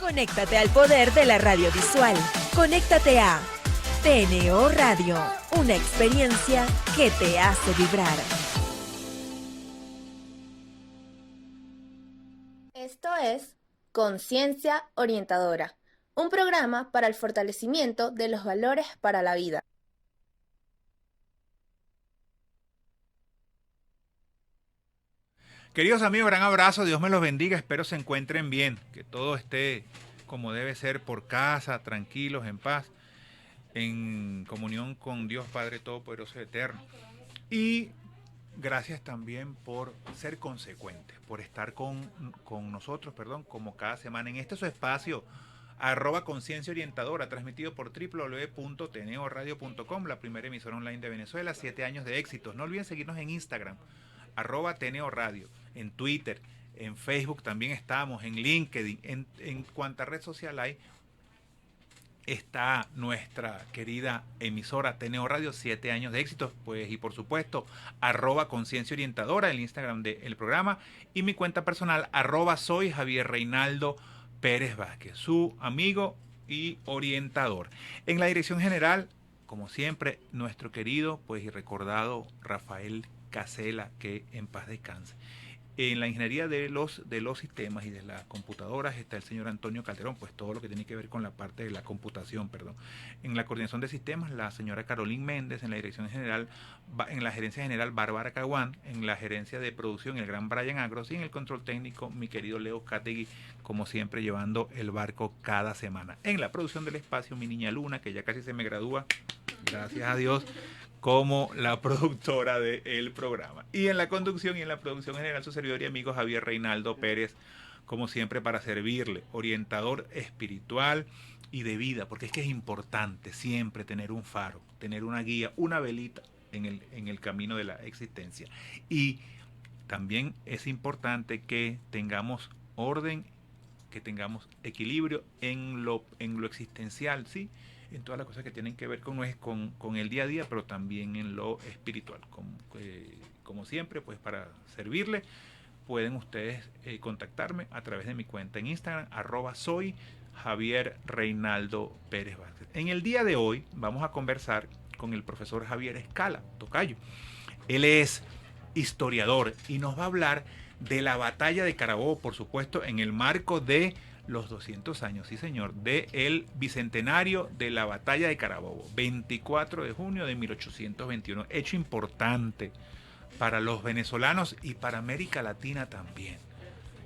Conéctate al poder de la radiovisual. Conéctate a TNO Radio, una experiencia que te hace vibrar. Esto es Conciencia Orientadora, un programa para el fortalecimiento de los valores para la vida. Queridos amigos, gran abrazo, Dios me los bendiga, espero se encuentren bien, que todo esté como debe ser por casa, tranquilos, en paz, en comunión con Dios Padre Todopoderoso y Eterno. Y gracias también por ser consecuentes, por estar con nosotros, como cada semana en este su espacio, @Conciencia Orientadora, transmitido por www.tneoradio.com, la primera emisora online de Venezuela, 7 años de éxitos. No olviden seguirnos en Instagram, @TNO en Twitter, en Facebook también estamos, en LinkedIn, en cuanta red social hay, está nuestra querida emisora TNO Radio, 7 años de éxitos, pues, y por supuesto, @Conciencia Orientadora, el Instagram del programa, y mi cuenta personal, @soy Javier Reinaldo Pérez Vázquez, su amigo y orientador. En la dirección general, como siempre, nuestro querido, pues, y recordado Rafael Casela, que en paz descanse. En la ingeniería de los sistemas y de las computadoras está el señor Antonio Calderón, pues todo lo que tiene que ver con la parte de la computación, perdón. En la coordinación de sistemas, la señora Carolín Méndez. En la dirección general, en la gerencia general, Bárbara Caguán. En la gerencia de producción, el gran Brian Agros. Y en el control técnico, mi querido Leo Cátegui, como siempre, llevando el barco cada semana. En la producción del espacio, mi niña Luna, que ya casi se me gradúa, gracias a Dios, como la productora del programa. Y en la conducción y en la producción general, su servidor y amigo Javier Reinaldo Pérez, como siempre, para servirle, orientador espiritual y de vida, porque es que es importante siempre tener un faro, tener una guía, una velita en el camino de la existencia. Y también es importante que tengamos orden, que tengamos equilibrio en lo existencial, ¿sí? En todas las cosas que tienen que ver con el día a día, pero también en lo espiritual. Como siempre, pues para servirle, pueden ustedes contactarme a través de mi cuenta en Instagram, @soy Javier Reinaldo Pérez Vázquez. En el día de hoy vamos a conversar con el profesor Javier Escala, tocayo. Él es historiador y nos va a hablar de la batalla de Carabobo, por supuesto, en el marco de los 200 años, sí señor, del bicentenario de la batalla de Carabobo, 24 de junio de 1821, hecho importante para los venezolanos y para América Latina también,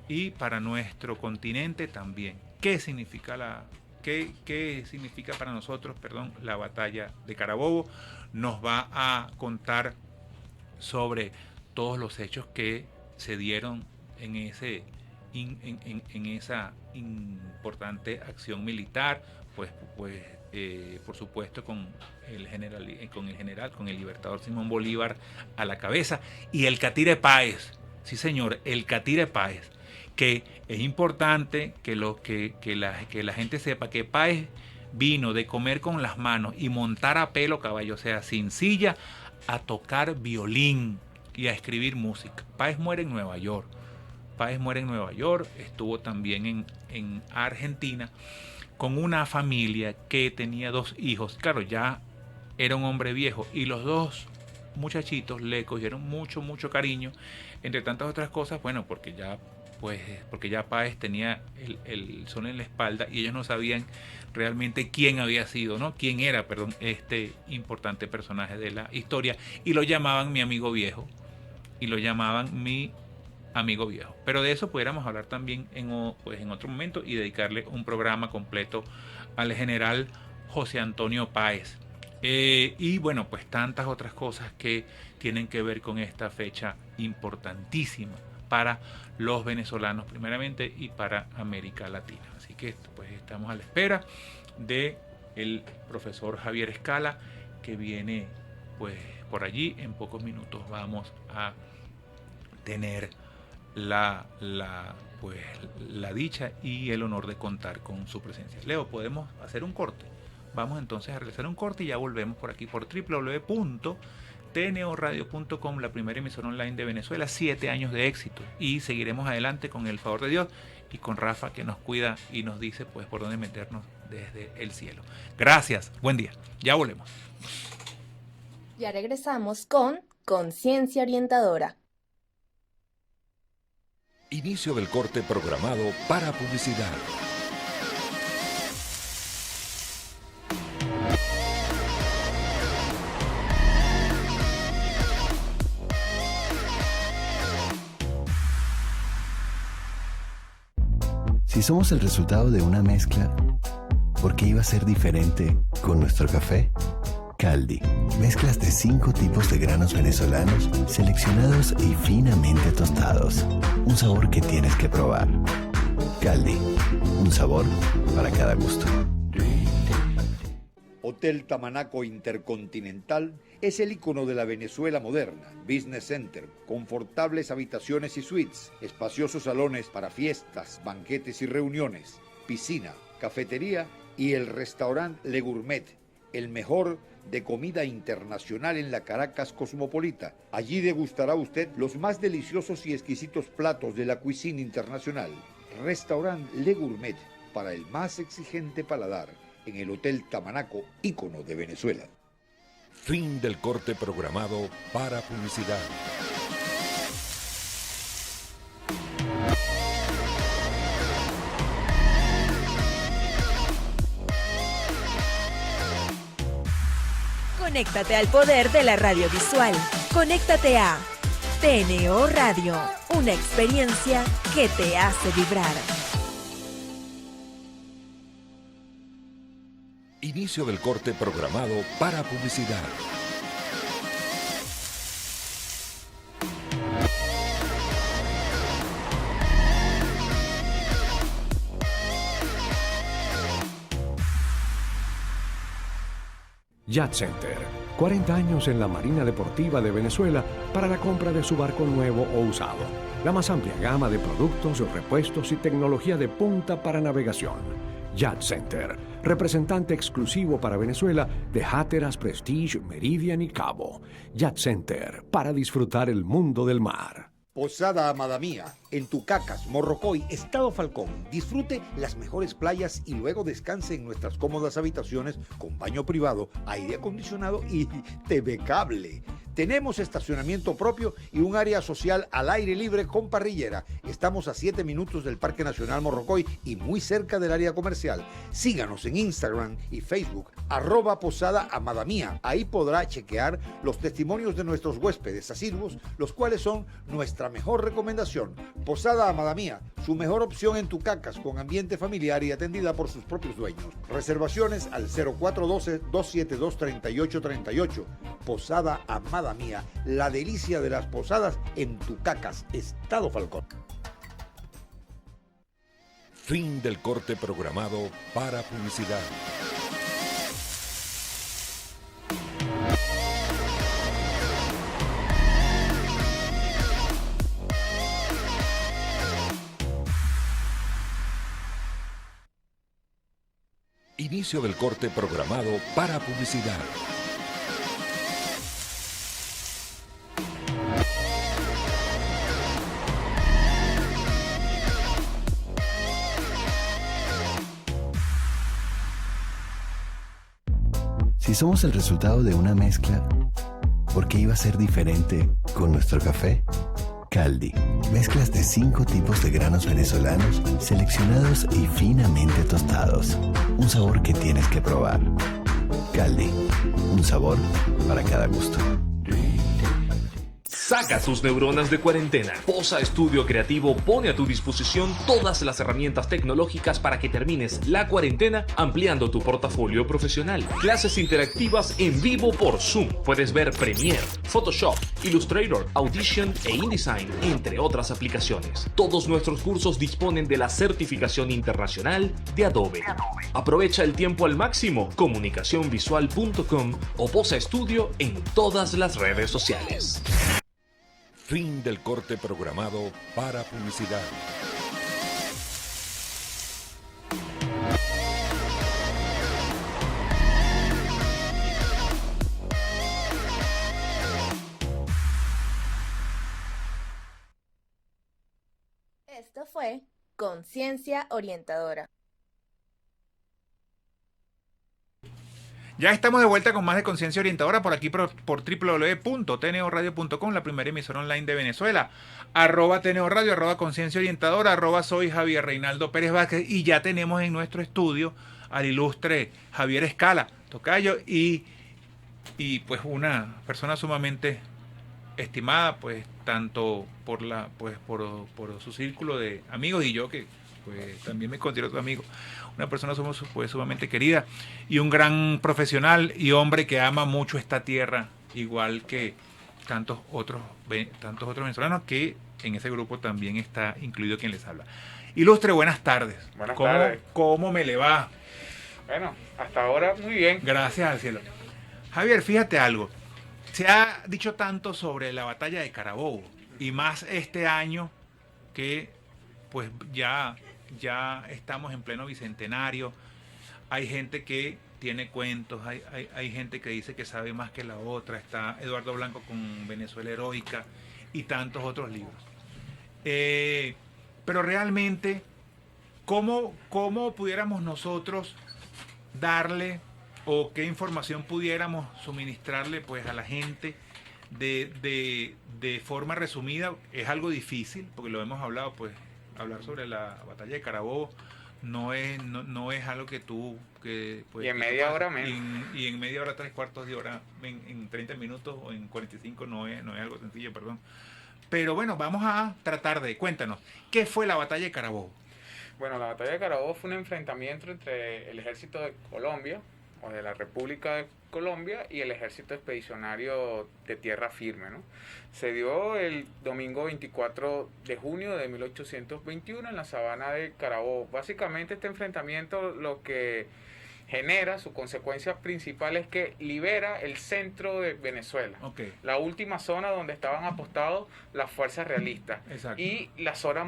y para nuestro continente también. ¿Qué significa qué significa para nosotros, la batalla de Carabobo? Nos va a contar sobre todos los hechos que se dieron en esa importante acción militar, pues por supuesto con el libertador Simón Bolívar a la cabeza, y el Catire Páez, sí señor, el Catire Páez, que es importante que la gente sepa que Páez vino de comer con las manos y montar a pelo caballo, o sea, sin silla, a tocar violín y a escribir música. Páez muere en Nueva York. Estuvo también en Argentina con una familia que tenía 2 hijos. Claro, ya era un hombre viejo y los 2 muchachitos le cogieron mucho cariño, entre tantas otras cosas, bueno, porque ya Páez tenía el sol en la espalda y ellos no sabían realmente quién había sido, ¿no? Quién era, este importante personaje de la historia, y lo llamaban mi amigo viejo, pero de eso pudiéramos hablar también en otro momento y dedicarle un programa completo al general José Antonio Páez. Y bueno, pues tantas otras cosas que tienen que ver con esta fecha importantísima para los venezolanos primeramente y para América Latina. Así que pues estamos a la espera de el profesor Javier Escala, que viene pues por allí. En pocos minutos vamos a tener la dicha y el honor de contar con su presencia. Leo, ¿podemos hacer un corte? Vamos entonces a realizar un corte y ya volvemos por aquí por tnoradio.com, la primera emisora online de Venezuela, 7 años de éxito, y seguiremos adelante con el favor de Dios y con Rafa, que nos cuida y nos dice pues por dónde meternos desde el cielo. Gracias, buen día, ya volvemos. Ya regresamos con Conciencia Orientadora. Inicio del corte programado para publicidad. Si somos el resultado de una mezcla, ¿por qué iba a ser diferente con nuestro café? Caldi, mezclas de 5 tipos de granos venezolanos seleccionados y finamente tostados. Un sabor que tienes que probar. Caldi, un sabor para cada gusto. Hotel Tamanaco Intercontinental es el icono de la Venezuela moderna. Business Center, confortables habitaciones y suites, espaciosos salones para fiestas, banquetes y reuniones, piscina, cafetería y el restaurante Le Gourmet, el mejor de comida internacional en la Caracas cosmopolita. Allí degustará usted los más deliciosos y exquisitos platos de la cuisine internacional. Restaurante Le Gourmet, para el más exigente paladar, en el Hotel Tamanaco, ícono de Venezuela. Fin del corte programado para publicidad. Conéctate al poder de la radiovisual. Conéctate a TNO Radio, una experiencia que te hace vibrar. Inicio del corte programado para publicidad. Yacht Center, 40 años en la Marina Deportiva de Venezuela para la compra de su barco nuevo o usado. La más amplia gama de productos, repuestos y tecnología de punta para navegación. Yacht Center, representante exclusivo para Venezuela de Hatteras, Prestige, Meridian y Cabo. Yacht Center, para disfrutar el mundo del mar. Posada Amada Mía, en Tucacas, Morrocoy, Estado Falcón. Disfrute las mejores playas y luego descanse en nuestras cómodas habitaciones con baño privado, aire acondicionado y TV cable. Tenemos estacionamiento propio y un área social al aire libre con parrillera. Estamos a 7 minutos del Parque Nacional Morrocoy y muy cerca del área comercial. Síganos en Instagram y Facebook, @Posada Amada Mía. Ahí podrá chequear los testimonios de nuestros huéspedes asiduos, los cuales son nuestra mejor recomendación. Posada Amada Mía, su mejor opción en Tucacas, con ambiente familiar y atendida por sus propios dueños. Reservaciones al 0412-272-3838. Posada Amada Mía, la delicia de las posadas en Tucacas, Estado Falcón. Fin del corte programado para publicidad. Inicio del corte programado para publicidad. Si somos el resultado de una mezcla, ¿por qué iba a ser diferente con nuestro café? Caldi, mezclas de 5 tipos de granos venezolanos seleccionados y finamente tostados. Un sabor que tienes que probar. Caldi, un sabor para cada gusto. Saca tus neuronas de cuarentena. Posa Estudio Creativo pone a tu disposición todas las herramientas tecnológicas para que termines la cuarentena ampliando tu portafolio profesional. Clases interactivas en vivo por Zoom. Puedes ver Premiere, Photoshop, Illustrator, Audition e InDesign, entre otras aplicaciones. Todos nuestros cursos disponen de la certificación internacional de Adobe. Aprovecha el tiempo al máximo. Comunicacionvisual.com o Posa Estudio en todas las redes sociales. Fin del corte programado para publicidad. fue Conciencia Orientadora. Ya estamos de vuelta con más de Conciencia Orientadora por aquí por www.tnoradio.com, la primera emisora online de Venezuela. @tnoradio, @conciencia orientadora, soy Javier Reinaldo Pérez Vázquez, y ya tenemos en nuestro estudio al ilustre Javier Escala, tocayo, y pues una persona sumamente estimada, pues tanto por su círculo de amigos, y yo que pues también me considero tu amigo, una persona pues sumamente querida y un gran profesional y hombre que ama mucho esta tierra, igual que tantos otros venezolanos, que en ese grupo también está incluido quien les habla. Ilustre, buenas tardes. Buenas tardes. ¿Cómo me le va? Bueno, hasta ahora muy bien. Gracias al cielo. Javier, fíjate algo. Se ha dicho tanto sobre la batalla de Carabobo, y más este año que pues ya estamos en pleno bicentenario. Hay gente que tiene cuentos, hay gente que dice que sabe más que la otra. Está Eduardo Blanco con Venezuela Heroica y tantos otros libros. Pero realmente, ¿cómo pudiéramos nosotros darle, o qué información pudiéramos suministrarle pues a la gente de forma resumida? Es algo difícil, porque lo hemos hablado, pues hablar sobre la batalla de Carabobo no es algo que tú pues, y en media hora menos, y en media hora, 3/4 de hora, en 30 minutos o en 45 no es algo sencillo, perdón. Pero bueno, vamos a tratar cuéntanos, ¿qué fue la batalla de Carabobo? Bueno, la batalla de Carabobo fue un enfrentamiento entre el ejército de Colombia, o de la República de Colombia, y el ejército expedicionario de tierra firme, ¿no? Se dio el domingo 24 de junio de 1821 en la sabana de Carabobo. Básicamente este enfrentamiento lo que genera, su consecuencia principal es que libera el centro de Venezuela, la última zona donde estaban apostados las fuerzas realistas. Exacto. Y la zona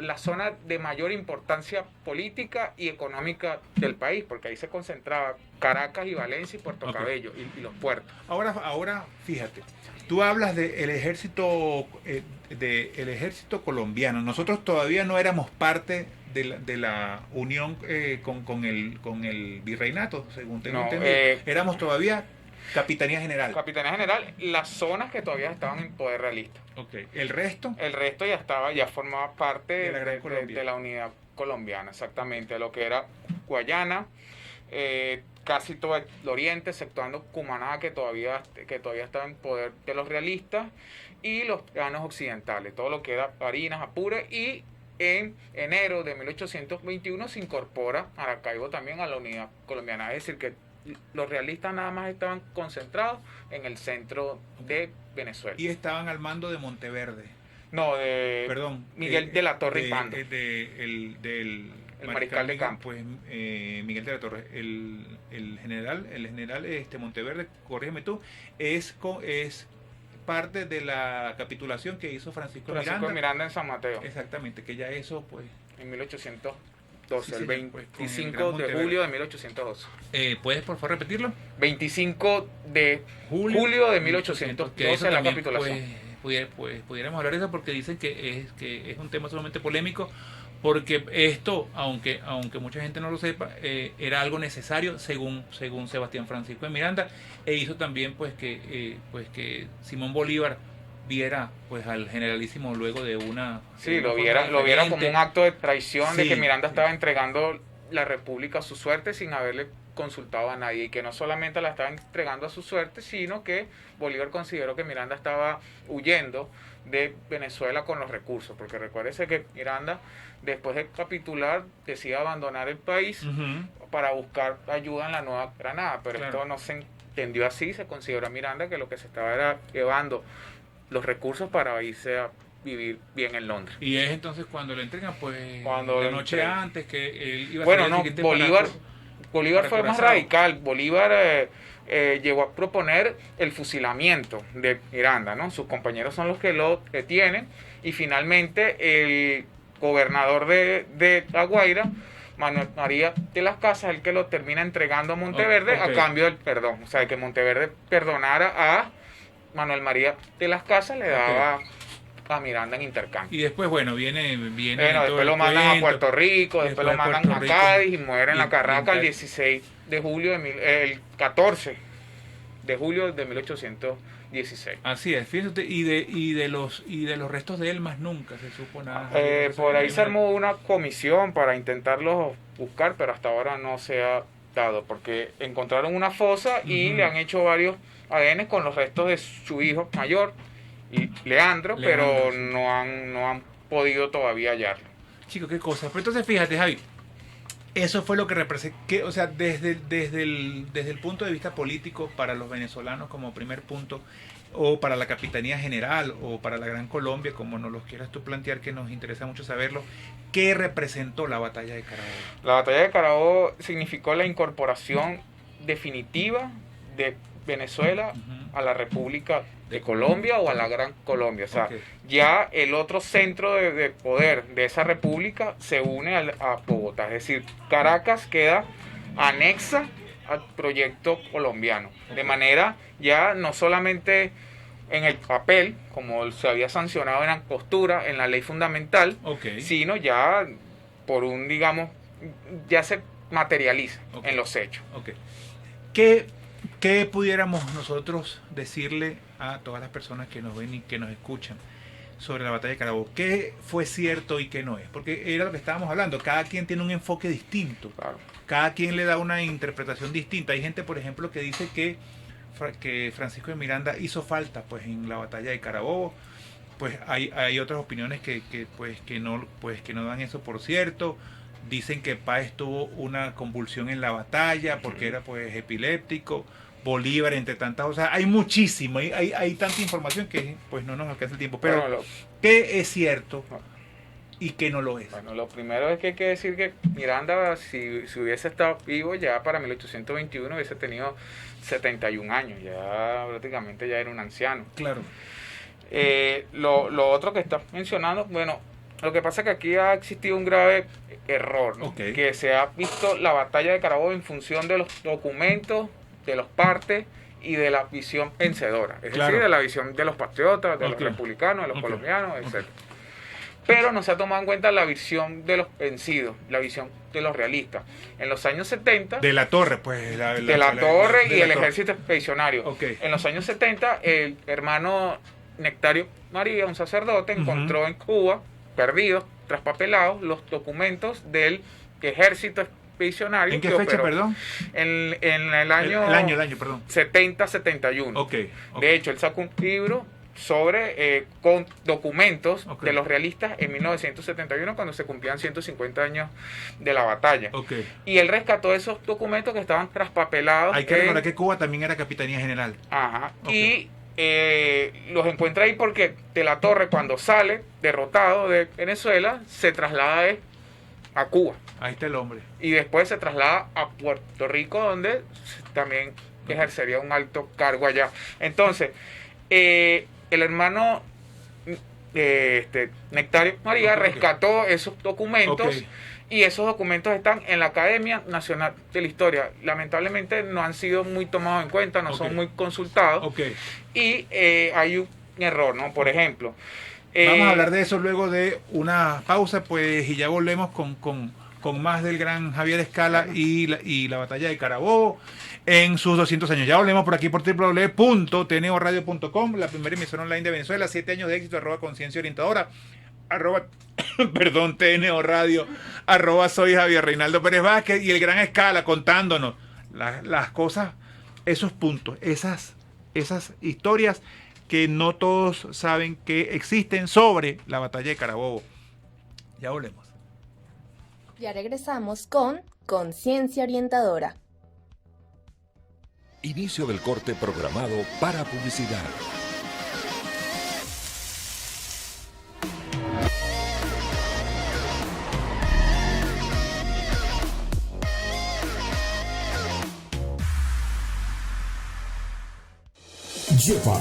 la zona de mayor importancia política y económica del país, porque ahí se concentraba Caracas y Valencia y Puerto Cabello y los puertos. Ahora fíjate, tú hablas del ejército colombiano. Nosotros todavía no éramos parte de la unión con el virreinato, según tengo entendido. Éramos todavía Capitanía General. Capitanía General, las zonas que todavía estaban en poder realista. ¿El resto? El resto ya formaba parte de la unidad colombiana, exactamente, lo que era Guayana, casi todo el oriente, exceptuando Cumaná, que todavía estaba en poder de los realistas, y los llanos occidentales, todo lo que era Barinas, Apure, y en enero de 1821 se incorpora Maracaibo también a la unidad colombiana, es decir que los realistas nada más estaban concentrados en el centro de Venezuela. Y estaban al mando de Monteverde. No, perdón, Miguel de la Torre y Pando. El mariscal de campo. Pues Miguel de la Torre. El general Monteverde, corrígeme tú, es parte de la capitulación que hizo Francisco Miranda en San Mateo. Exactamente, que ya eso pues en 1812, el 25 de Monteverde. julio de 1812. ¿Puedes por favor repetirlo? 25 de julio de 1812 la capitulación. Pues pudiéramos hablar de eso, porque dicen que es un tema sumamente polémico, porque esto, aunque mucha gente no lo sepa, era algo necesario según Sebastián Francisco de Miranda, e hizo también pues que Simón Bolívar viera pues al generalísimo luego de una... Sí, lo viera como un acto de traición, de que Miranda estaba entregando la república a su suerte sin haberle consultado a nadie, y que no solamente la estaba entregando a su suerte, sino que Bolívar consideró que Miranda estaba huyendo de Venezuela con los recursos, porque recuérdese que Miranda, después de capitular, decide abandonar el país para buscar ayuda en la Nueva Granada, pero esto no se entendió así. Se consideró a Miranda que lo que se estaba era llevando los recursos para irse a vivir bien en Londres. Y es entonces cuando le entregan, pues cuando la noche antes que él iba a bueno, no, Bolívar fue más radical. Bolívar llegó a proponer el fusilamiento de Miranda, ¿no? Sus compañeros son los que lo detienen, y finalmente el gobernador de La Guaira, Manuel María de las Casas, el que lo termina entregando a Monteverde a cambio del perdón. O sea, que Monteverde perdonara a Manuel María de las Casas, le daba a Miranda en intercambio. Y después, bueno, viene después lo mandan a Puerto Rico, después lo mandan a Cádiz y muere en la Carraca el 16 de julio, el 14 de julio de 1816. Así es, fíjate, y de los restos de él más nunca se supo nada. Por ahí se armó una comisión para intentarlos buscar, pero hasta ahora no se ha dado, porque encontraron una fosa y le han hecho varios ADN con los restos de su hijo mayor, Leandro, pero sí. no han podido todavía hallarlo. Chicos, qué cosa. Pero entonces fíjate, Javi, eso fue lo que representa, o sea, desde el punto de vista político para los venezolanos como primer punto, o para la Capitanía General, o para la Gran Colombia, como nos lo quieras tú plantear, que nos interesa mucho saberlo, ¿qué representó la Batalla de Carabobo? La Batalla de Carabobo significó la incorporación definitiva de Venezuela a la República de Colombia o a la Gran Colombia. O sea, ya el otro centro de poder de esa república se une a Bogotá. Es decir, Caracas queda anexa al proyecto colombiano. De manera ya no solamente en el papel, como se había sancionado en Angostura, en la ley fundamental, sino ya por ya se materializa en los hechos. ¿Qué pudiéramos nosotros decirle a todas las personas que nos ven y que nos escuchan sobre la Batalla de Carabobo? ¿Qué fue cierto y qué no es? Porque era lo que estábamos hablando, cada quien tiene un enfoque distinto, cada quien le da una interpretación distinta. Hay gente, por ejemplo, que dice que Francisco de Miranda hizo falta pues en la Batalla de Carabobo. Pues hay otras opiniones que no dan eso por cierto. Dicen que Páez tuvo una convulsión en la batalla porque era pues epiléptico, Bolívar, entre tantas, o sea, hay muchísimo, hay tanta información que pues no nos alcanza el tiempo, pero ¿qué es cierto y qué no lo es? Bueno, lo primero es que hay que decir que Miranda, si hubiese estado vivo ya para 1821, hubiese tenido 71 años, ya prácticamente ya era un anciano. Claro. Lo otro que estás mencionando, bueno, lo que pasa es que aquí ha existido un grave error, ¿no? Que se ha visto la Batalla de Carabobo en función de los documentos, de los partes y de la visión vencedora, es decir, de la visión de los patriotas, de los republicanos, de los colombianos, etc. Pero no se ha tomado en cuenta la visión de los vencidos, la visión de los realistas. En los años 70... De la Torre, pues. De la Torre y el ejército expedicionario. En los años 70, el hermano Nectario María, un sacerdote, encontró en Cuba, perdidos, traspapelados, los documentos del ejército expedicionario. ¿En qué fecha, perdón? En el año, perdón. 70-71. De hecho, él sacó un libro con documentos de los realistas en 1971, cuando se cumplían 150 años de la batalla. Y él rescató esos documentos que estaban traspapelados. Hay que recordar que Cuba también era Capitanía General. Y los encuentra ahí porque de la Torre, cuando sale derrotado de Venezuela, se traslada a Cuba. Ahí está el hombre. Y después se traslada a Puerto Rico, donde también ejercería un alto cargo allá. Entonces, el hermano Nectario María rescató esos documentos y esos documentos están en la Academia Nacional de la Historia. Lamentablemente no han sido muy tomados en cuenta, no son muy consultados y hay un error, ¿no? Por ejemplo, vamos a hablar de eso luego de una pausa, pues, y ya volvemos con más del gran Javier Escala y la Batalla de Carabobo en sus 200 años. Ya volvemos por aquí por www.tneoradio.com, la primera emisora online de Venezuela, 7 años de éxito, @conciencia orientadora, TNO Radio, soy Javier Reinaldo Pérez Vázquez y el gran Escala contándonos las cosas, esos puntos, esas historias que no todos saben que existen sobre la Batalla de Carabobo. Ya volvemos. Ya regresamos con Conciencia Orientadora. Inicio del corte programado para publicidad. Lleva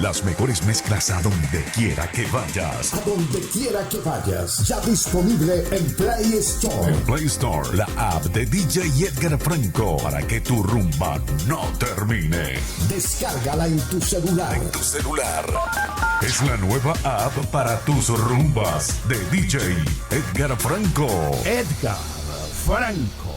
las mejores mezclas a donde quiera que vayas. A donde quiera que vayas. Ya disponible en Play Store. En Play Store, la app de DJ Edgar Franco para que tu rumba no termine. Descárgala en tu celular. es la nueva app para tus rumbas de DJ Edgar Franco. Edgar Franco.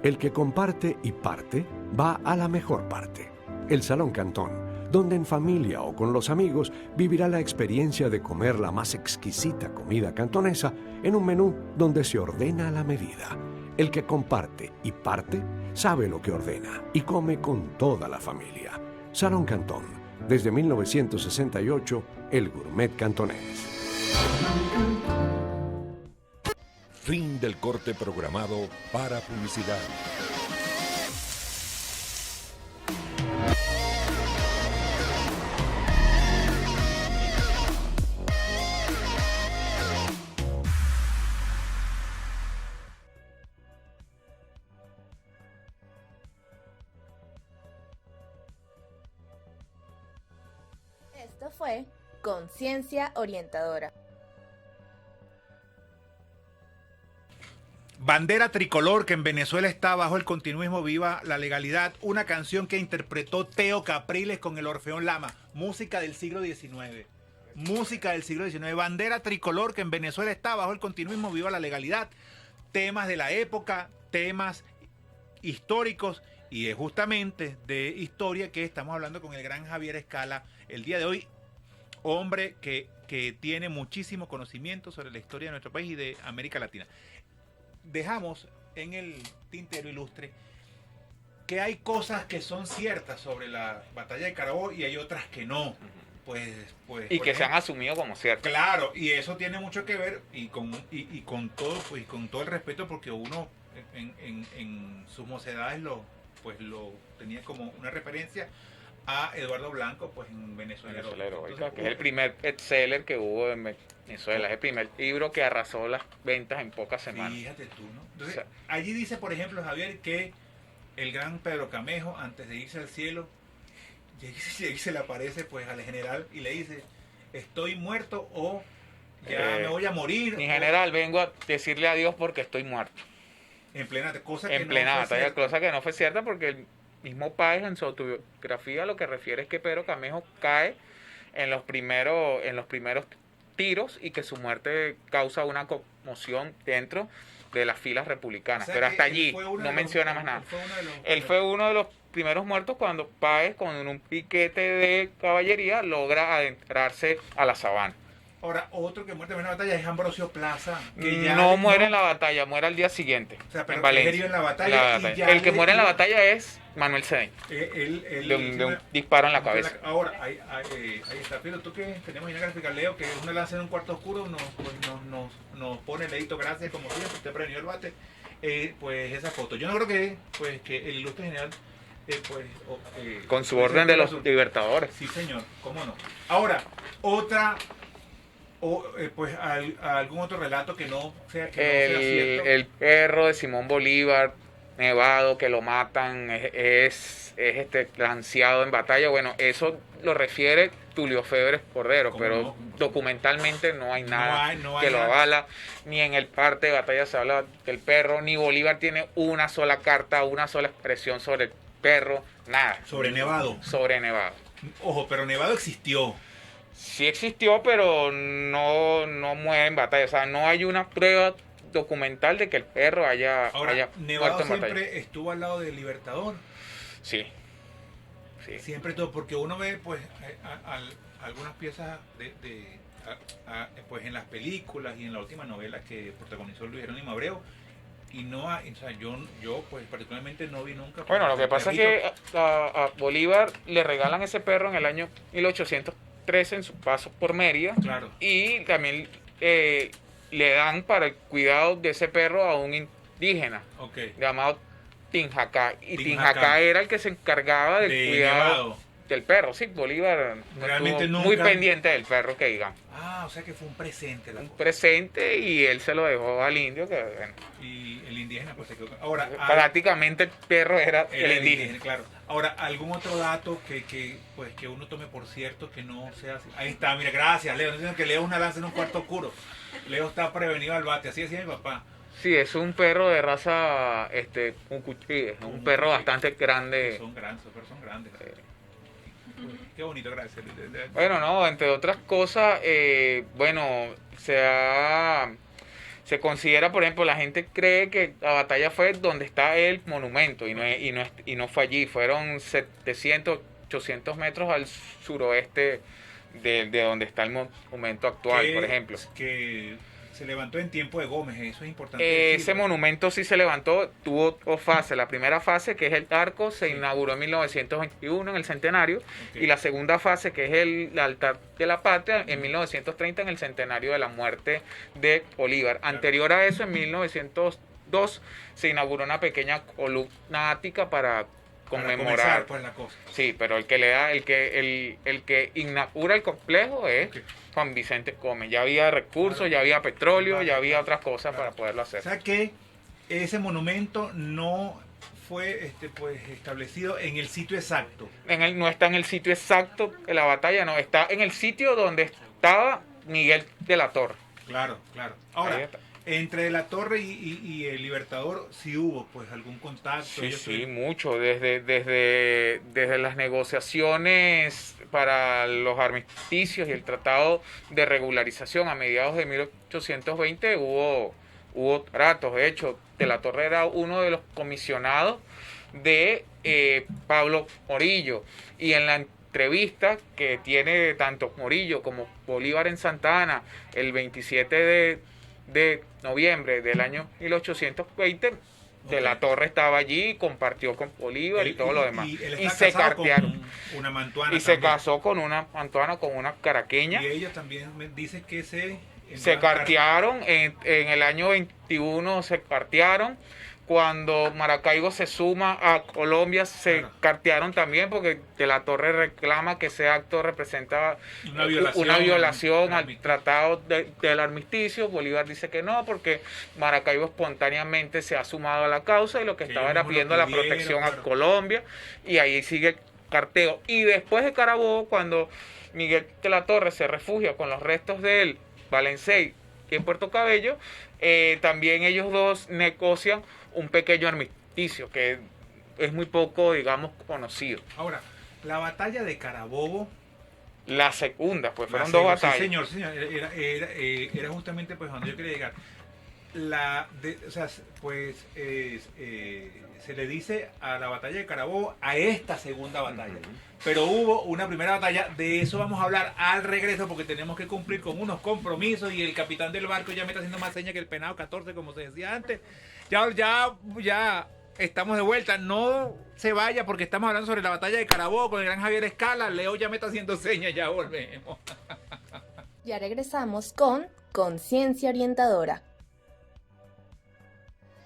El que comparte y parte va a la mejor parte, el Salón Cantón, donde en familia o con los amigos vivirá la experiencia de comer la más exquisita comida cantonesa en un menú donde se ordena a la medida. El que comparte y parte sabe lo que ordena y come con toda la familia. Salón Cantón, desde 1968, el gourmet cantonés. Fin del corte programado para publicidad. Esto fue Conciencia Orientadora. Bandera tricolor, que en Venezuela está bajo el continuismo, viva la legalidad. Una canción que interpretó Teo Capriles con el Orfeón Lama. Música del siglo XIX. Música del siglo XIX. Bandera tricolor, que en Venezuela está bajo el continuismo, viva la legalidad. Temas de la época, temas históricos. Y es justamente de historia que estamos hablando con el gran Javier Escala el día de hoy. Hombre que tiene muchísimo conocimiento sobre la historia de nuestro país y de América Latina. Dejamos en el tintero ilustre que hay cosas que son ciertas sobre la batalla de Carabobo y hay otras que no. Pues, y que se han asumido como ciertas. Claro, y eso tiene mucho que ver y con todo, pues, con todo el respeto, porque uno en sus mocedades lo tenía como una referencia a Eduardo Blanco, pues en Venezuelero. Entonces, que es el primer bestseller que hubo en Venezuela, es el primer libro que arrasó las ventas en pocas semanas. Fíjate tú, ¿no? Entonces, allí dice, por ejemplo, Javier, que el gran Pedro Camejo, antes de irse al cielo, se le aparece pues al general y le dice, estoy muerto o ya me voy a morir. Mi general, vengo a decirle adiós porque estoy muerto. En plena batalla, cosa que no fue cierta, porque el mismo Páez en su autobiografía lo que refiere es que Pedro Camejo cae en los primeros tiros y que su muerte causa una conmoción dentro de las filas republicanas. O sea, pero hasta allí no menciona más nada. Él fue uno de los primeros muertos cuando Páez, con un piquete de caballería, logra adentrarse a la sabana. Ahora, otro que muere en la batalla es Ambrosio Plaza. Que ya no muere en la batalla, muere al día siguiente. O sea, pero en Valencia. En la batalla. Y ya el que muere en la batalla es Manuel Cedeño. De un disparo en la cabeza. Ahora, ahí está. Pero tú que tenemos una gráfica, Leo, que es una lanza en un cuarto oscuro, nos pone Leito, gracias, como siempre, usted prendió el bate. Pues esa foto. Yo no creo que el ilustre general. Con su orden de los libertadores. Sí, señor, cómo no. Ahora, otra. Pues algún otro relato que no sea cierto. El perro de Simón Bolívar, nevado, que lo matan, es lanceado en batalla. Bueno, eso lo refiere Tulio Febres Cordero, pero no? Documentalmente no hay nada que lo avala. Ni en el parte de batalla se habla del perro, ni Bolívar tiene una sola carta, una sola expresión sobre el perro, nada. Sobre Nevado. Sobre Nevado. Ojo, pero Nevado existió. Sí existió, pero no muere en batalla. O sea, no hay una prueba documental de que el perro haya Nevado muerto en batalla. Siempre estuvo al lado del Libertador. Sí. Siempre todo, porque uno ve pues algunas piezas pues en las películas y en la última novela que protagonizó Luis Jerónimo Abreu. Y no hay, o sea, yo pues particularmente no vi nunca. Bueno, lo que pasa es que a Bolívar le regalan ese perro en el año 1813 en su paso por Mérida. Claro. Y también le dan para el cuidado de ese perro a un indígena llamado Tinjacá. Y Tinjacá era el que se encargaba del cuidado Nevado. Del perro. Sí, Bolívar realmente estuvo muy pendiente del perro, que digamos. Ah, o sea que fue un presente. Presente, y él se lo dejó al indio, que bueno. Y el indígena pues se quedó. Ahora, prácticamente el perro era el indígena. Claro. Ahora, algún otro dato que uno tome por cierto que no sea así. Ahí está, mira, gracias, Leo. No dicen que Leo es una lanza en un cuarto oscuro. Leo está prevenido al bate, así decía mi papá. Sí, es un perro de raza, un cuchillo, un perro bastante grande. Son grandes, son grandes. Qué bonito, gracias. Bueno, no, entre otras cosas, se considera, por ejemplo, la gente cree que la batalla fue donde está el monumento y no fue allí, fueron 700, 800 metros al suroeste de donde está el monumento actual, por ejemplo. Que se levantó en tiempo de Gómez, eso es importante. Ese monumento sí se levantó, tuvo dos fases. La primera fase, que es el arco, se inauguró en 1921 en el centenario, y la segunda fase, que es el altar de la patria, en 1930 en el centenario de la muerte de Bolívar. Anterior a eso, en 1902, se inauguró una pequeña columna ática para conmemorar, pues, la cosa. Sí, pero el que inaugura el complejo es Juan Vicente Gómez. Ya había recursos, ya había petróleo, ya había otras cosas para poderlo hacer. O sea que ese monumento no fue establecido en el sitio exacto. No está en el sitio exacto de la batalla, no, está en el sitio donde estaba Miguel de la Torre. Claro. Ahora, entre la Torre y el Libertador sí hubo pues algún contacto. Sí, mucho. Desde las negociaciones para los armisticios y el tratado de regularización a mediados de 1820 hubo tratos. De hecho, de la Torre era uno de los comisionados de Pablo Morillo, y en la entrevista que tiene tanto Morillo como Bolívar en Santa Ana el 27 de noviembre del año 1820, de la Torre estaba allí, compartió con Bolívar y todo lo demás. Y se cartearon. Una mantuana. Y se casó con una mantuana, con una caraqueña. Y ella también me dice que se cartearon en el año 21, se cartearon. Cuando Maracaibo se suma a Colombia, se cartearon también, porque de la Torre reclama que ese acto representa una violación al tratado del armisticio. Bolívar dice que no, porque Maracaibo espontáneamente se ha sumado a la causa y lo que estaba era pidiendo la protección a Colombia, y ahí sigue el carteo. Y después de Carabobo, cuando Miguel de la Torre se refugia con los restos de él, Valencey, y en Puerto Cabello, también ellos dos negocian un pequeño armisticio que es muy poco, digamos, conocido. Ahora, la batalla de Carabobo, la segunda, pues fueron dos batallas. Sí, señor, era justamente pues donde yo quería llegar. Se le dice a la batalla de Carabobo a esta segunda batalla. Pero hubo una primera batalla, de eso vamos a hablar al regreso, porque tenemos que cumplir con unos compromisos, y el capitán del barco ya me está haciendo más señas que el penado 14, como se decía antes. Ya estamos de vuelta, no se vaya, porque estamos hablando sobre la batalla de Carabobo con el gran Javier Escala. Leo ya me está haciendo señas, ya volvemos. Ya regresamos con Conciencia Orientadora.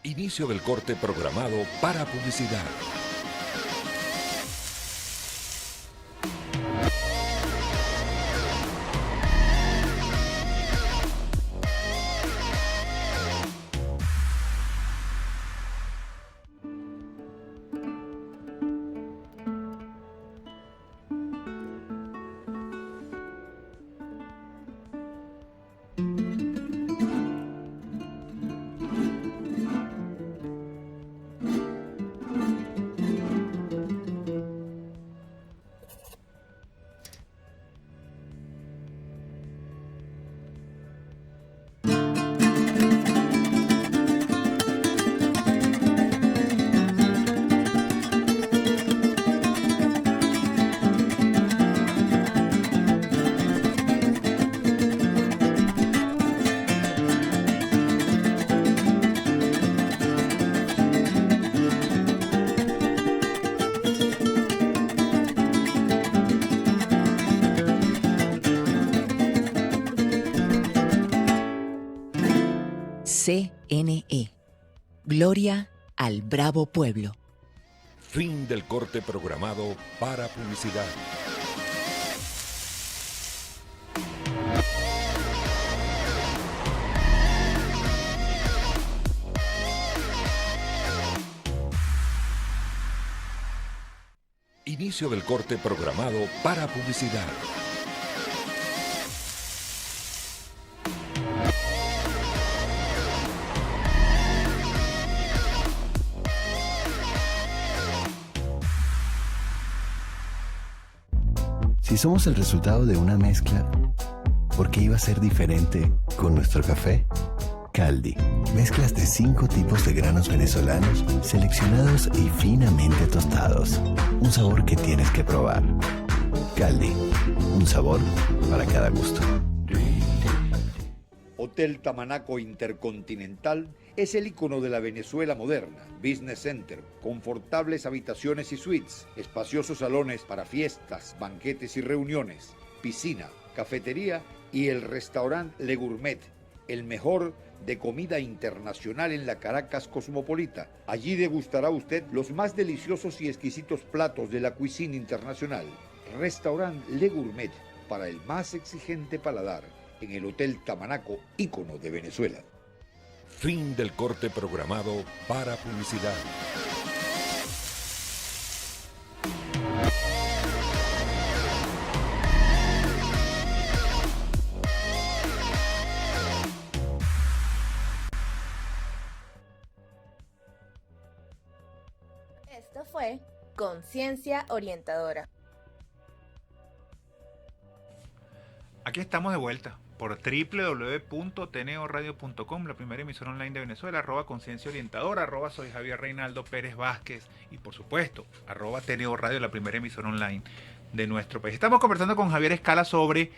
Inicio del corte programado para publicidad. CNE. Gloria al bravo pueblo. Fin del corte programado para publicidad. Inicio del corte programado para publicidad. somos el resultado de una mezcla, ¿por qué iba a ser diferente con nuestro café? Caldi, mezclas de 5 tipos de granos venezolanos seleccionados y finamente tostados. Un sabor que tienes que probar. Caldi, un sabor para cada gusto. Hotel Tamanaco Intercontinental es el icono de la Venezuela moderna. Business Center, confortables habitaciones y suites, espaciosos salones para fiestas, banquetes y reuniones, piscina, cafetería y el restaurante Le Gourmet, el mejor de comida internacional en la Caracas cosmopolita. Allí degustará usted los más deliciosos y exquisitos platos de la cuisine internacional. Restaurante Le Gourmet, para el más exigente paladar, en el Hotel Tamanaco, ícono de Venezuela. Fin del corte programado para publicidad. Esto fue Conciencia Orientadora. Aquí estamos de vuelta por www.tneoradio.com, la primera emisora online de Venezuela, @conciencia orientadora, soy Javier Reinaldo Pérez Vázquez y por supuesto, @TNO Radio, la primera emisora online de nuestro país. Estamos conversando con Javier Escala sobre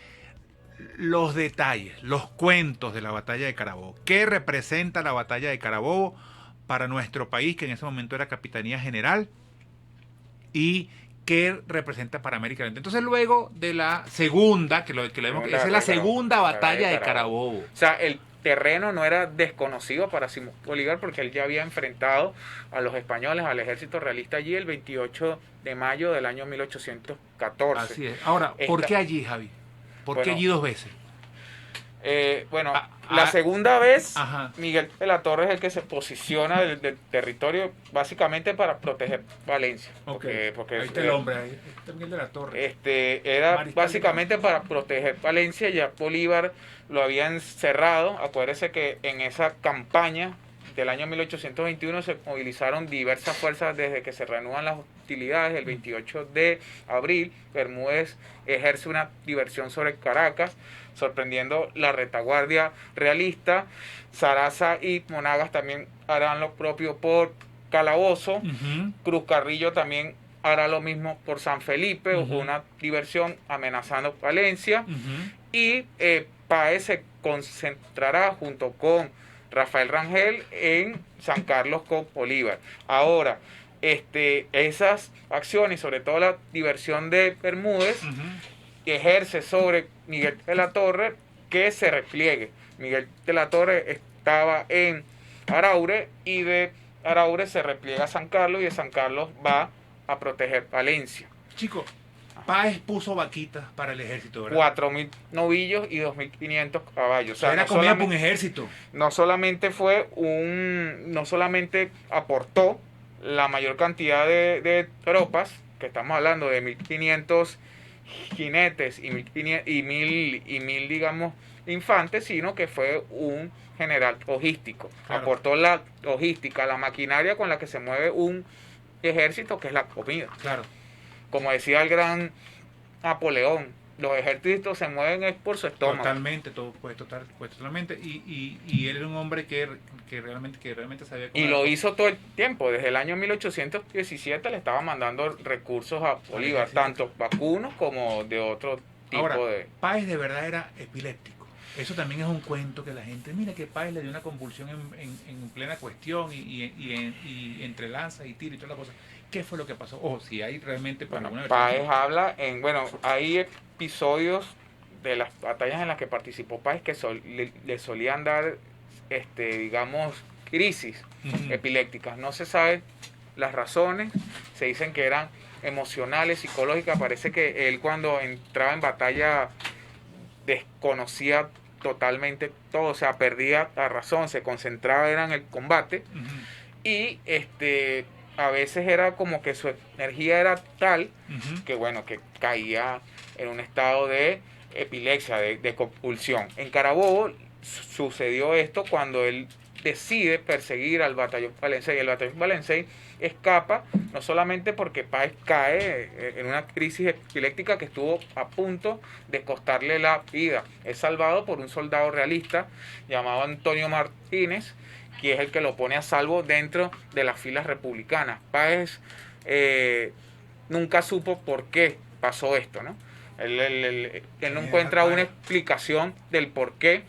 los detalles, los cuentos de la batalla de Carabobo. ¿Qué representa la batalla de Carabobo para nuestro país, que en ese momento era Capitanía General? ¿Y qué representa para América Latina? Entonces, luego de la segunda, esa es la segunda batalla de Carabobo. O sea, el terreno no era desconocido para Simón Bolívar porque él ya había enfrentado a los españoles, al ejército realista allí el 28 de mayo del año 1814. Así es. Ahora, ¿por qué allí, Javi? ¿Por qué allí 2 veces? La segunda vez, Miguel de la Torre es el que se posiciona del territorio básicamente para proteger Valencia. Porque ahí está el hombre, ahí está Miguel de la Torre. Era Mariscal básicamente para proteger Valencia. Ya Bolívar lo había encerrado. Acuérdese que en esa campaña del año 1821 se movilizaron diversas fuerzas desde que se reanudan las hostilidades. El 28 de abril, Bermúdez ejerce una diversión sobre Caracas, sorprendiendo la retaguardia realista. Saraza y Monagas también harán lo propio por Calabozo. Cruz Carrillo también hará lo mismo por San Felipe, una diversión amenazando Valencia. Y Páez se concentrará junto con Rafael Rangel en San Carlos con Bolívar. Ahora, esas acciones, sobre todo la diversión de Bermúdez, ejerce sobre Miguel de la Torre que se repliegue. Miguel de la Torre estaba en Araure y de Araure se repliega a San Carlos y de San Carlos va a proteger Valencia. Chico, Páez puso vaquitas para el ejército, ¿verdad? 4.000 novillos y 2.500 caballos. O sea, era comida para un ejército. No solamente aportó la mayor cantidad de tropas, que estamos hablando de 1.500 jinetes y 1.000, digamos, infantes, sino que fue un general logístico. Claro. Aportó la logística, la maquinaria con la que se mueve un ejército, que es la comida. Claro. Como decía el gran Napoleón, los ejércitos se mueven es por su estómago. Totalmente, totalmente. Y él era un hombre que realmente sabía cómo. Y lo hizo todo el tiempo. Desde el año 1817 le estaba mandando recursos a Bolívar, tanto vacunos como de otro tipo. Ahora, Páez de verdad era epiléptico. Eso también es un cuento que la gente, mira que Páez le dio una convulsión en plena cuestión y entre lanza y tiro y toda la cosa. ¿Qué fue lo que pasó? O si hay realmente... Páez habla hay episodios de las batallas en las que participó Páez que le solían dar, digamos, crisis epilépticas. No se sabe las razones, se dicen que eran emocionales, psicológicas. Parece que él cuando entraba en batalla desconocía totalmente todo, o sea, perdía la razón, se concentraba en el combate y a veces era como que su energía era tal que que caía en un estado de epilepsia, de compulsión. En Carabobo sucedió esto cuando él decide perseguir al batallón Valencey. El batallón Valencey escapa, no solamente porque Páez cae en una crisis epiléptica que estuvo a punto de costarle la vida. Es salvado por un soldado realista llamado Antonio Martínez, que es el que lo pone a salvo dentro de las filas republicanas. Páez nunca supo por qué pasó esto, ¿no? Él no encuentra una explicación del por qué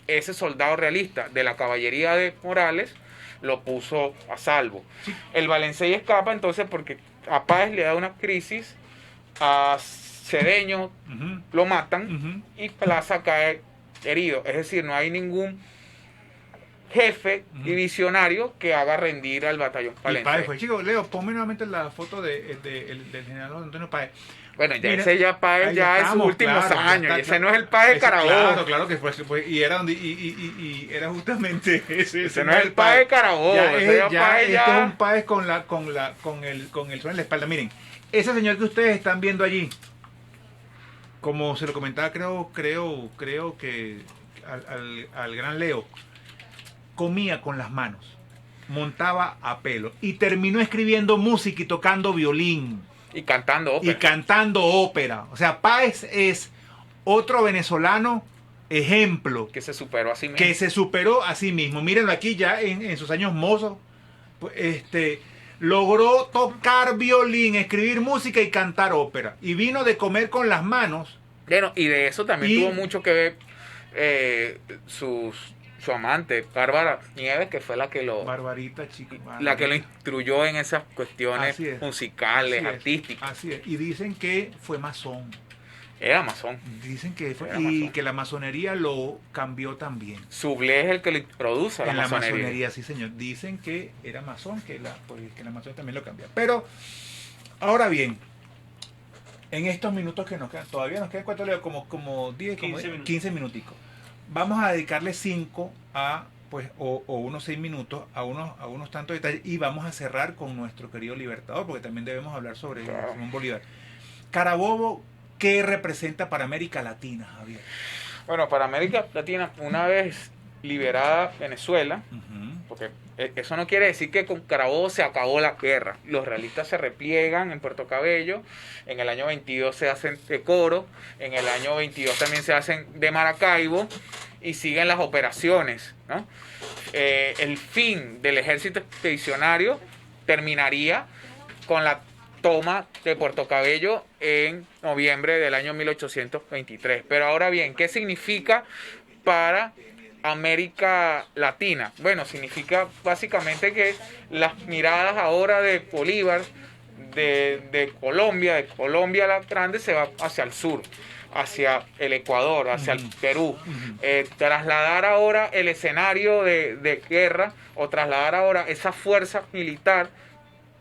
ese soldado realista de la caballería de Morales lo puso a salvo. Sí. El Valencey escapa entonces porque a Páez le da una crisis, a Cedeño lo matan y Plaza cae herido. Es decir, no hay ningún jefe divisionario que haga rendir al batallón Valencey. Páez fue, chico, Leo, ponme nuevamente la foto del general Antonio Páez. Bueno, ya mira, ese ya Páez ya en sus últimos años, ese no es el Páez Carabobo. Claro que fue, y era justamente ese no es el Páez Carabobo. Este es un Páez con el suelo en la espalda. Miren, ese señor que ustedes están viendo allí, como se lo comentaba, creo que al gran Leo, comía con las manos, montaba a pelo y terminó escribiendo música y tocando violín. Y cantando ópera. O sea, Páez es otro venezolano ejemplo. Que se superó a sí mismo. Mírenlo aquí ya en sus años mozos. Logró tocar violín, escribir música y cantar ópera. Y vino de comer con las manos. Bueno, y de eso también tuvo mucho que ver su amante, Bárbara Nieves, que fue la que lo... Barbarita, chico. La que lo instruyó en esas cuestiones musicales, artísticas. Así es. Y dicen que fue masón. Era masón. Dicen que fue, y que la masonería lo cambió también. Sublé es el que lo introduce a la masonería. En la masonería, sí, señor. Dicen que era masón, que la masonería también lo cambia. Pero, ahora bien, en estos minutos que nos quedan, todavía nos quedan cuánto, Leo, como 10, 15 minuticos. Vamos a dedicarle 5 o unos 6 minutos a unos tantos detalles y vamos a cerrar con nuestro querido Libertador, porque también debemos hablar sobre Simón Bolívar. Carabobo, ¿qué representa para América Latina, Javier? Bueno, para América Latina, una vez liberada Venezuela, porque eso no quiere decir que con Carabobo se acabó la guerra. Los realistas se repliegan en Puerto Cabello, en el año 22 se hacen de Coro, en el año 22 también se hacen de Maracaibo y siguen las operaciones, ¿no? El fin del ejército expedicionario terminaría con la toma de Puerto Cabello en noviembre del año 1823. Pero ahora bien, ¿qué significa para América Latina? Bueno, significa básicamente que las miradas ahora de Bolívar, de Colombia la Grande, se va hacia el sur, hacia el Ecuador, hacia el Perú. Trasladar ahora el escenario de guerra, o trasladar ahora esa fuerza militar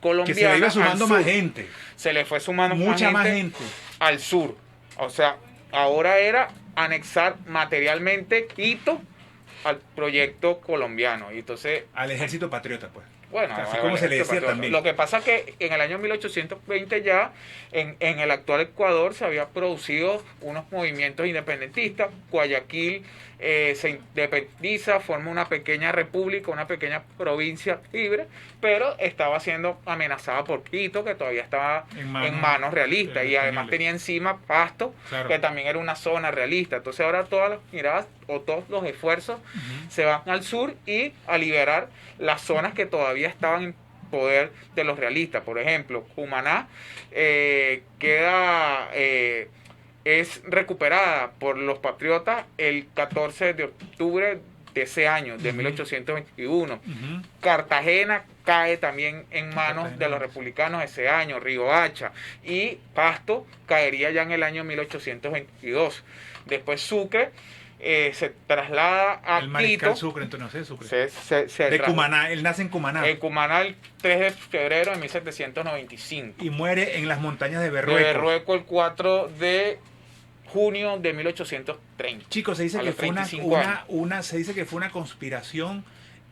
colombiana. Que se le iba sumando más gente. Se le fue sumando mucha más gente al sur. O sea, ahora era anexar materialmente Quito al proyecto colombiano. Y entonces, al ejército patriota, pues. Bueno, así como se le decía también. Lo que pasa es que en el año 1820 ya en el actual Ecuador se había producido unos movimientos independentistas. Guayaquil se independiza, forma una pequeña república, una pequeña provincia libre, pero estaba siendo amenazada por Quito, que todavía estaba en manos realistas, y además tenía encima Pasto, claro, que también era una zona realista. Entonces ahora todas las miradas o todos los esfuerzos se van al sur y a liberar las zonas que todavía estaban en poder de los realistas. Por ejemplo, Cumaná es recuperada por los patriotas el 14 de octubre de ese año, de 1821. Cartagena cae también en manos de los republicanos ese año, Riohacha, y Pasto caería ya en el año 1822. Después Sucre se traslada a Quito. Sucre, entonces no sé, Sucre. De Cumaná, él nace en Cumaná. En Cumaná el 3 de febrero de 1795. Y muere en las montañas de Berrueco. De Berrueco el 4 de junio de 1830. Chicos, se dice que fue se dice que fue una conspiración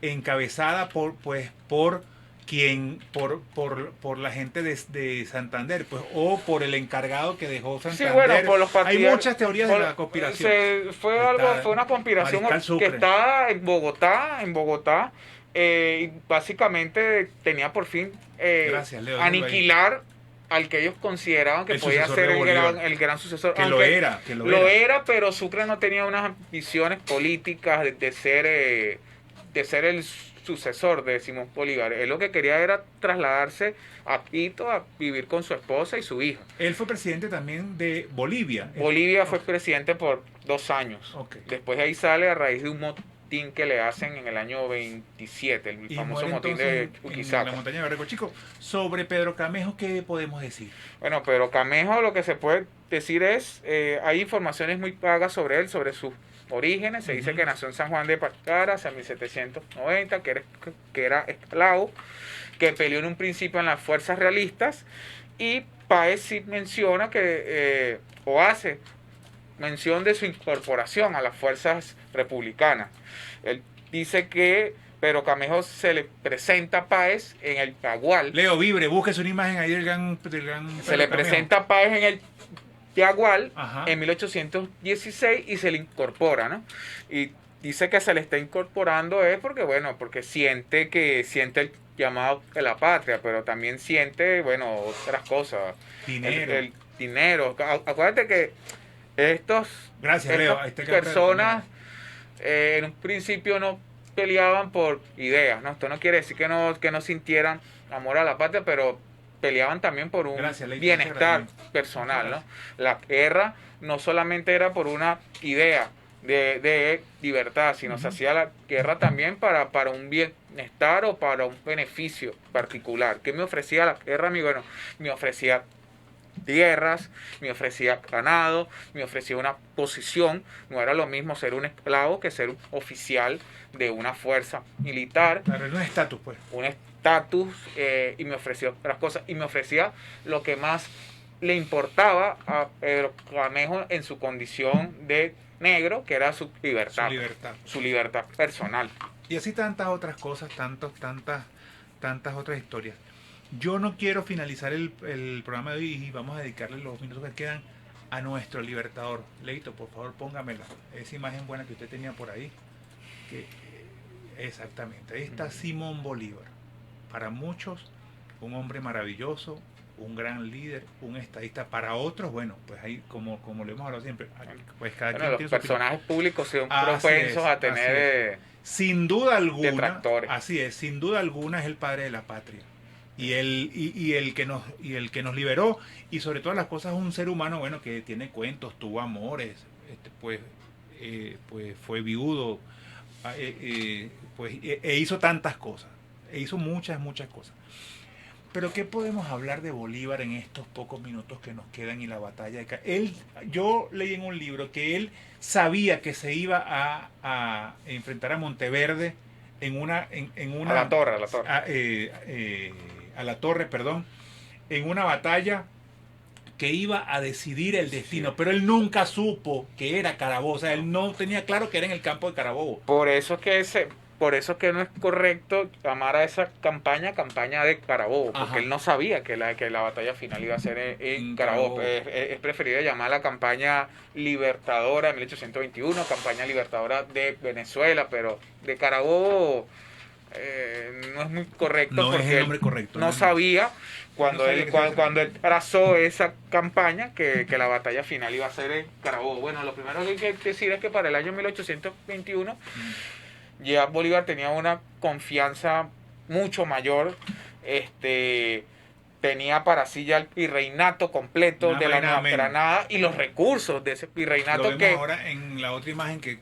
encabezada por quien por la gente de Santander, pues, o por el encargado que dejó Santander. Sí, bueno, por los hay muchas teorías de la conspiración. Fue una conspiración que está en Bogotá, y básicamente tenía por fin Gracias, Leo, aniquilar al que ellos consideraban que podía ser el gran sucesor. Que lo era, pero Sucre no tenía unas ambiciones políticas de ser el sucesor de Simón Bolívar. Él lo que quería era trasladarse a Quito a vivir con su esposa y su hija. Él fue presidente también de Bolivia. Bolivia fue presidente por 2 años. Okay. Después de ahí sale a raíz de un motín que le hacen en el año 27, el famoso motín de Chuquisaca. En la montaña de Barreco Chico. Sobre Pedro Camejo, ¿qué podemos decir? Bueno, Pedro Camejo, lo que se puede decir es, hay informaciones muy vagas sobre él, sobre sus orígenes. Se dice que nació en San Juan de Pacaras en 1790, que era esclavo, que peleó en un principio en las fuerzas realistas, y Páez sí menciona que, o hace mención de su incorporación a las fuerzas republicanas. Él dice que Pedro Camejo se le presenta a Páez en el Yagual. Leo Vibre, búsquese una imagen ahí del gran se le presenta a Páez en el Yagual en 1816 y se le incorpora, ¿no? Y dice que se le está incorporando porque siente el llamado de la patria, pero también siente, otras cosas. Dinero. El dinero. Acuérdate que estas personas en un principio no peleaban por ideas, ¿no? Esto no quiere decir que no sintieran amor a la patria, pero peleaban también por un bienestar personal, ¿no? La guerra no solamente era por una idea de libertad, sino se hacía la guerra también para un bienestar o para un beneficio particular. ¿Qué me ofrecía la guerra a mí? Bueno, me ofrecía tierras, me ofrecía ganado, me ofrecía una posición. No era lo mismo ser un esclavo que ser un oficial de una fuerza militar. Claro, un estatus, pues. Un estatus, y me ofreció otras cosas, y me ofrecía lo que más le importaba a Pedro Camejo en su condición de negro, que era su libertad personal. Y así tantas otras cosas, tantas otras historias. Yo no quiero finalizar el programa de hoy y vamos a dedicarle los minutos que quedan a nuestro libertador. Leito, por favor, póngamela. Esa imagen buena que usted tenía por ahí. Exactamente, ahí está Simón Bolívar. Para muchos, un hombre maravilloso, un gran líder, un estadista. Para otros, pues ahí, como lo hemos hablado siempre, pues cada quien tiene los personajes públicos son propensos a tener sin duda alguna, detractores. Así es, sin duda alguna es el padre de la patria. Y el que nos liberó, y sobre todas las cosas un ser humano, que tiene cuentos, tuvo amores, pues fue viudo, e hizo tantas cosas, hizo muchas cosas. Pero ¿qué podemos hablar de Bolívar en estos pocos minutos que nos quedan y la batalla de yo leí en un libro que él sabía que se iba a enfrentar a Monteverde a la torre, en una batalla que iba a decidir el destino, pero él nunca supo que era Carabobo, o sea, él no tenía claro que era en el campo de Carabobo. Por eso es que no es correcto llamar a esa campaña de Carabobo, porque él no sabía que la batalla final iba a ser en Carabobo. Es preferible llamar la campaña libertadora de 1821, campaña libertadora de Venezuela, pero de Carabobo no es muy correcto, no porque es el nombre correcto, no sabía cuando él trazó esa campaña que la batalla final iba a ser en Carabobo. Bueno, lo primero que hay que decir es que para el año 1821 ya Bolívar tenía una confianza mucho mayor, tenía para sí ya el virreinato completo de la Nueva Granada y los recursos de ese virreinato. Lo vemos ahora en la otra imagen que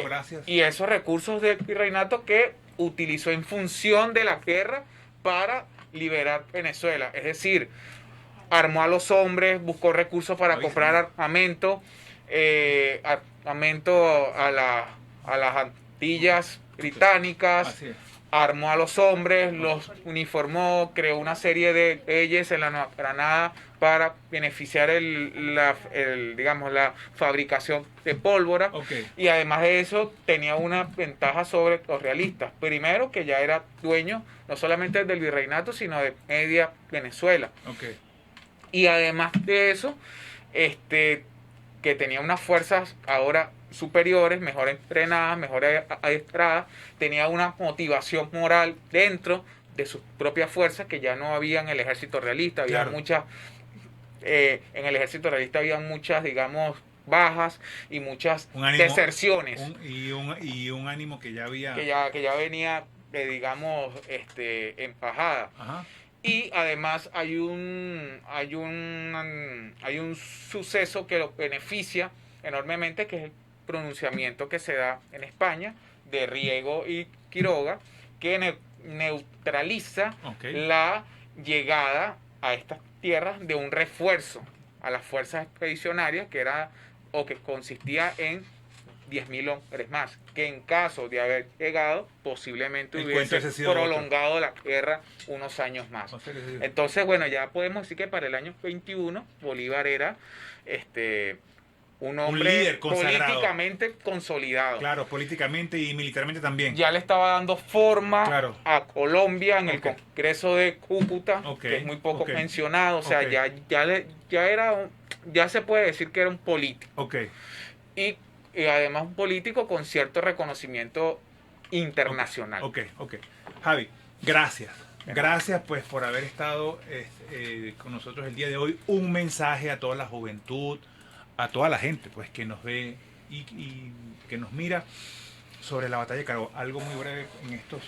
gracias. Y esos recursos del virreinato que utilizó en función de la guerra para liberar Venezuela. Es decir, armó a los hombres, buscó recursos para comprar armamento, a las Antillas británicas, armó a los hombres, los uniformó, creó una serie de leyes en la Nueva Granada para beneficiar la fabricación de pólvora. Y además de eso tenía una ventaja sobre los realistas. Primero, que ya era dueño no solamente del virreinato, sino de media Venezuela. Y además de eso, que tenía unas fuerzas ahora superiores, mejor entrenadas, mejor adiestradas, tenía una motivación moral dentro de sus propias fuerzas que ya no había en el ejército realista. Había muchas, en el ejército realista había muchas, digamos, bajas y muchas deserciones. Y un ánimo que ya había... Que ya venía, digamos, empajada. Y además hay un suceso que lo beneficia enormemente, que es el pronunciamiento que se da en España de Riego y Quiroga, que neutraliza la llegada a estas tierras de un refuerzo a las fuerzas expedicionarias que consistía en 10.000 hombres más, que en caso de haber llegado posiblemente hubiese prolongado la guerra unos años más. Entonces, bueno, ya podemos decir que para el año 21 Bolívar era un hombre líder políticamente consolidado. Claro, políticamente y militarmente también. Ya le estaba dando forma a Colombia en el Congreso de Cúcuta, que es muy poco mencionado. O sea, ya se puede decir que era un político. Y además un político con cierto reconocimiento internacional. Javi, gracias. Gracias pues por haber estado con nosotros el día de hoy. Un mensaje a toda la juventud, a toda la gente pues que nos ve y que nos mira sobre la batalla de Carabobo. Algo muy breve en estos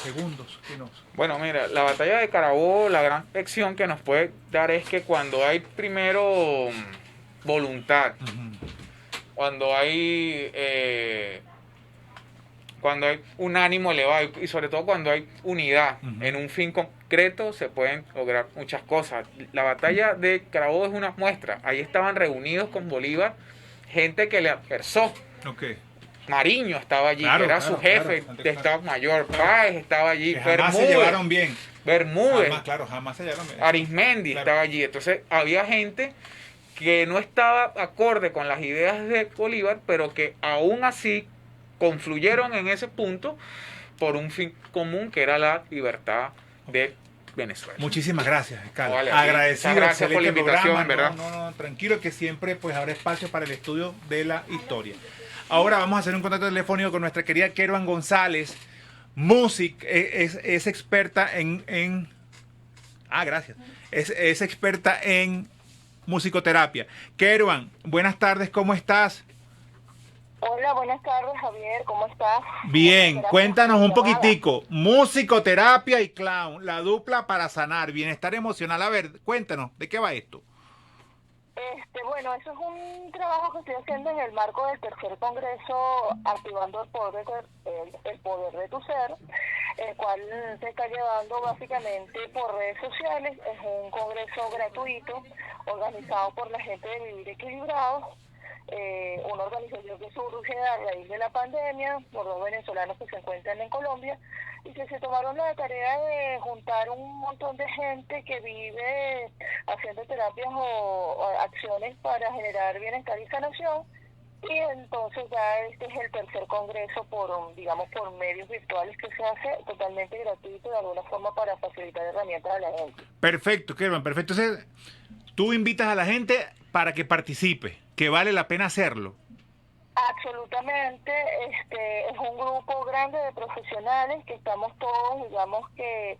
segundos que nos... Bueno, mira, la batalla de Carabobo, la gran lección que nos puede dar es que cuando hay primero voluntad, cuando hay un ánimo elevado y sobre todo cuando hay unidad en un fin concreto, se pueden lograr muchas cosas. La batalla de Carabobo es una muestra. Ahí estaban reunidos con Bolívar gente que le adversó. Mariño estaba allí, que era su jefe de Estado Mayor. Páez estaba allí. Jamás se llevaron bien. Bermúdez. Jamás se llevaron bien. Arismendi estaba allí. Entonces había gente que no estaba acorde con las ideas de Bolívar, pero que aún así confluyeron en ese punto por un fin común, que era la libertad de Venezuela. Muchísimas gracias, Escala. Vale, agradecido. Gracias por la invitación, programa. ¿verdad? No, tranquilo, que siempre pues habrá espacio para el estudio de la historia. Ahora vamos a hacer un contacto telefónico con nuestra querida Keruan González, música, es experta en gracias. Es experta en musicoterapia. Keruan, buenas tardes, ¿cómo estás? Hola, buenas tardes, Javier, ¿cómo estás? Bien, Gracias. cuéntanos un poquitico. Musicoterapia y clown, la dupla para sanar, bienestar emocional. A ver, cuéntanos, ¿de qué va esto? Bueno, eso es un trabajo que estoy haciendo en el marco del tercer congreso Activando el poder de tu ser, el cual se está llevando básicamente por redes sociales. Es un congreso gratuito organizado por la gente de Vivir Equilibrados, una organización que surge a raíz de la pandemia por dos venezolanos que se encuentran en Colombia y que se tomaron la tarea de juntar un montón de gente que vive haciendo terapias o acciones para generar bienestar y sanación. Y entonces ya este es el tercer congreso por medios virtuales que se hace totalmente gratuito de alguna forma para facilitar herramientas a la gente. Perfecto, Keruan, perfecto. Entonces, tú invitas a la gente para que participe, que vale la pena hacerlo. Absolutamente, es un grupo grande de profesionales que estamos todos, digamos que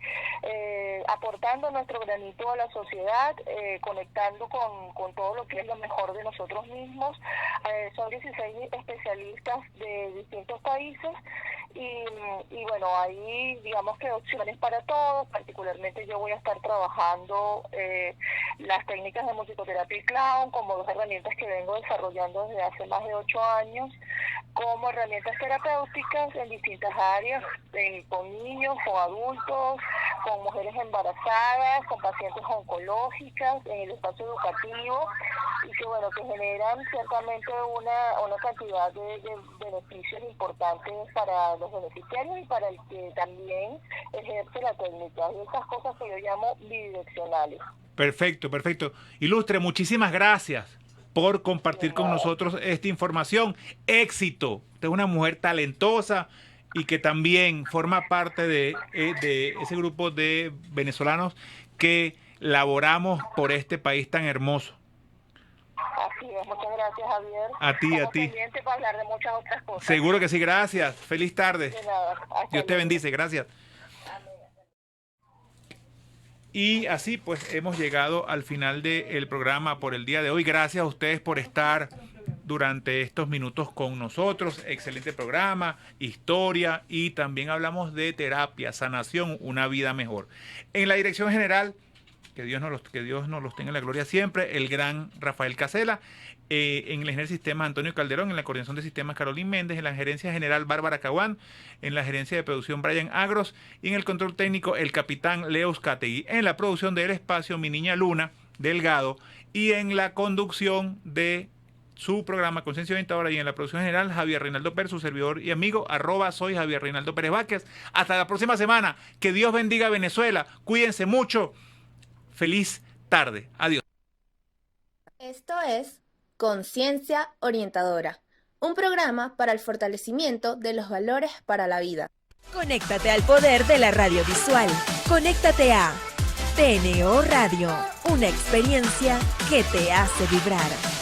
aportando nuestro granito a la sociedad, conectando con todo lo que es lo mejor de nosotros mismos. Son 16 especialistas de distintos países y bueno, hay digamos que opciones para todos. Particularmente yo voy a estar trabajando las técnicas de musicoterapia y clown como dos herramientas que vengo desarrollando desde hace más de 8 años como herramientas terapéuticas en distintas áreas, con niños, con adultos, con mujeres embarazadas, con pacientes oncológicas, en el espacio educativo y que bueno, que generan ciertamente una cantidad de beneficios importantes para los beneficiarios y para el que también ejerce la técnica, y esas cosas que yo llamo bidireccionales. Perfecto, perfecto. Ilustre, muchísimas gracias por compartir con nosotros esta información. Éxito. Usted es una mujer talentosa y que también forma parte de ese grupo de venezolanos que laboramos por este país tan hermoso. Así es, muchas gracias, Javier. A ti, a ti. Pendiente para hablar de muchas otras cosas. Seguro que sí, gracias. Feliz tarde. De nada. Dios te bendice, gracias. Y así pues hemos llegado al final del programa por el día de hoy. Gracias a ustedes por estar durante estos minutos con nosotros. Excelente programa, historia, y también hablamos de terapia, sanación, una vida mejor. En la dirección general, que Dios nos los tenga en la gloria siempre, el gran Rafael Casela. En el ingeniero de sistemas Antonio Calderón, en la coordinación de sistemas Carolín Méndez, en la gerencia general Bárbara Caguán, en la gerencia de producción Brian Agros, y en el control técnico el capitán Leos Categui, en la producción del espacio mi niña Luna Delgado, y en la conducción de su programa Conciencia Orientadora, y en la producción general Javier Reinaldo Pérez, su servidor y amigo, @soy Javier Reinaldo Pérez Vázquez. Hasta la próxima semana. Que Dios bendiga a Venezuela. Cuídense mucho. Feliz tarde. Adiós. Esto es Conciencia Orientadora, un programa para el fortalecimiento de los valores para la vida. Conéctate al poder de la radiovisual. Conéctate a TNO Radio, una experiencia que te hace vibrar.